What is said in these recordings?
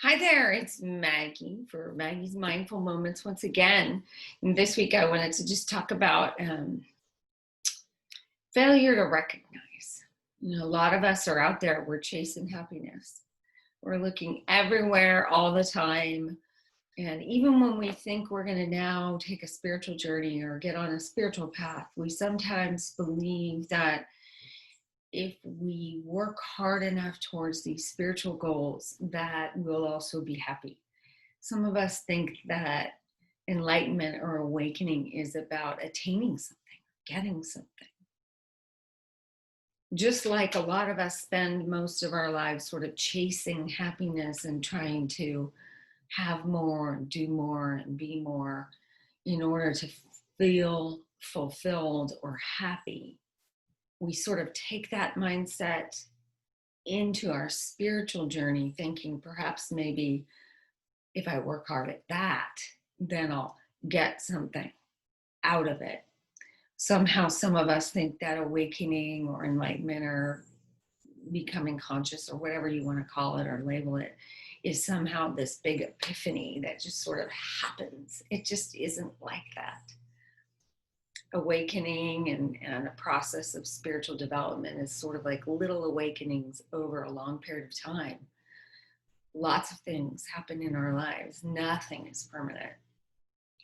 Hi there, it's Maggie for Maggie's Mindful Moments once again. And this week I wanted to just talk about failure to recognize. A lot of us are out there, we're chasing happiness. We're looking everywhere all the time. And even when we think we're going to now take a spiritual journey or get on a spiritual path, we sometimes believe that if we work hard enough towards these spiritual goals, that we'll also be happy. Some of us think that enlightenment or awakening is about attaining something, getting something. Just like a lot of us spend most of our lives sort of chasing happiness and trying to have more and do more and be more in order to feel fulfilled or happy. We sort of take that mindset into our spiritual journey, thinking perhaps maybe if I work hard at that, then I'll get something out of it. Somehow, some of us think that awakening or enlightenment or becoming conscious or whatever you want to call it or label it is somehow this big epiphany that just sort of happens. It just isn't like that. Awakening and a process of spiritual development is sort of like little awakenings over a long period of time. Lots of things happen in our lives. Nothing is permanent.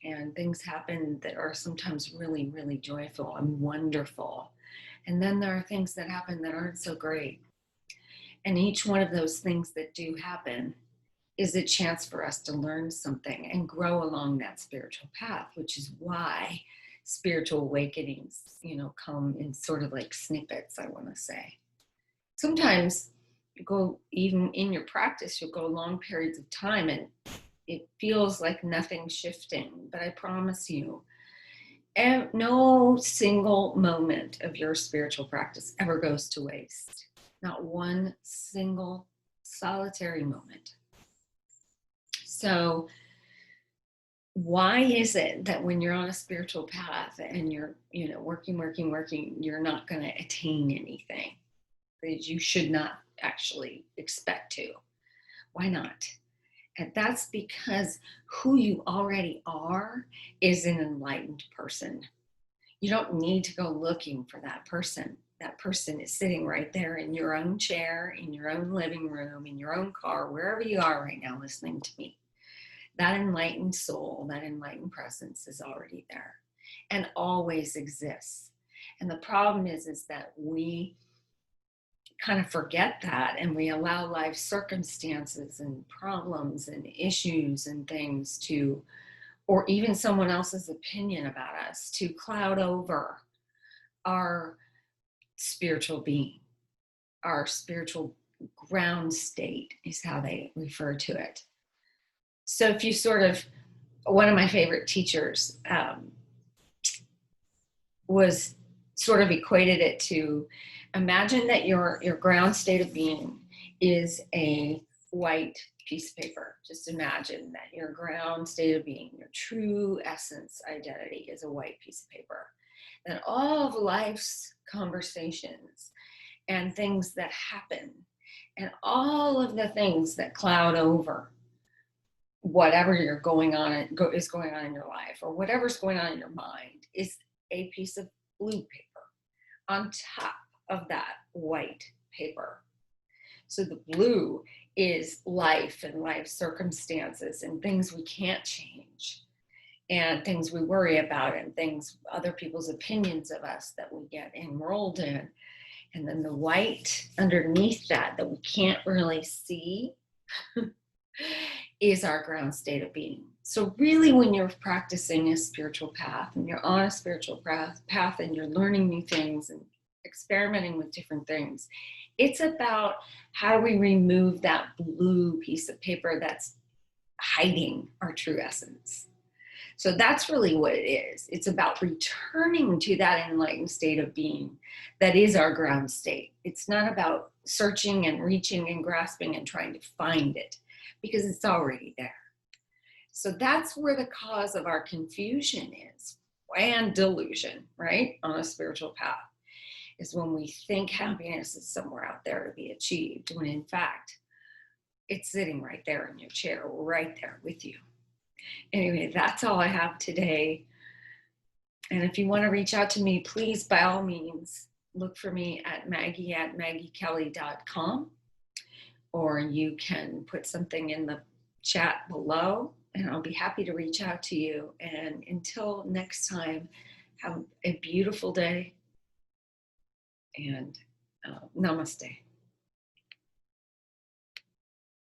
And things happen that are sometimes really, really joyful and wonderful. And then there are things that happen that aren't so great. And each one of those things that do happen is a chance for us to learn something and grow along that spiritual path, which is why spiritual awakenings, come in sort of like snippets, I want to say. Sometimes you go, even in your practice, you'll go long periods of time and it feels like nothing's shifting, but I promise you, no single moment of your spiritual practice ever goes to waste. Not one single solitary moment. So why is it that when you're on a spiritual path and you're, working, you're not going to attain anything that you should not actually expect to? Why not? And that's because who you already are is an enlightened person. You don't need to go looking for that person. That person is sitting right there in your own chair, in your own living room, in your own car, wherever you are right now listening to me. That enlightened soul, that enlightened presence is already there and always exists. And the problem is that we kind of forget that and we allow life circumstances and problems and issues and things to, or even someone else's opinion about us, to cloud over our spiritual being. Our spiritual ground state is how they refer to it. So if you one of my favorite teachers was sort of equated it to, imagine that your ground state of being is a white piece of paper. Just imagine that your ground state of being, your true essence identity is a white piece of paper. That all of life's conversations and things that happen and all of the things that cloud over whatever is going on in your life or whatever's going on in your mind is a piece of blue paper on top of that white paper. So the blue is life and life circumstances and things we can't change and things we worry about and things, other people's opinions of us that we get enrolled in. And then the white underneath that we can't really see is our ground state of being. So really when you're practicing a spiritual path and you're on a spiritual path and you're learning new things and experimenting with different things, it's about how do we remove that blue piece of paper that's hiding our true essence. So that's really what it is. It's about returning to that enlightened state of being that is our ground state. It's not about searching and reaching and grasping and trying to find it, because it's already there. So that's where the cause of our confusion is, and delusion, right? On a spiritual path, is when we think happiness is somewhere out there to be achieved, when in fact, it's sitting right there in your chair, right there with you. Anyway, that's all I have today. And if you want to reach out to me, please, by all means, look for me at maggie@maggiekelly.com, or you can put something in the chat below and I'll be happy to reach out to you. And until next time, have a beautiful day and namaste.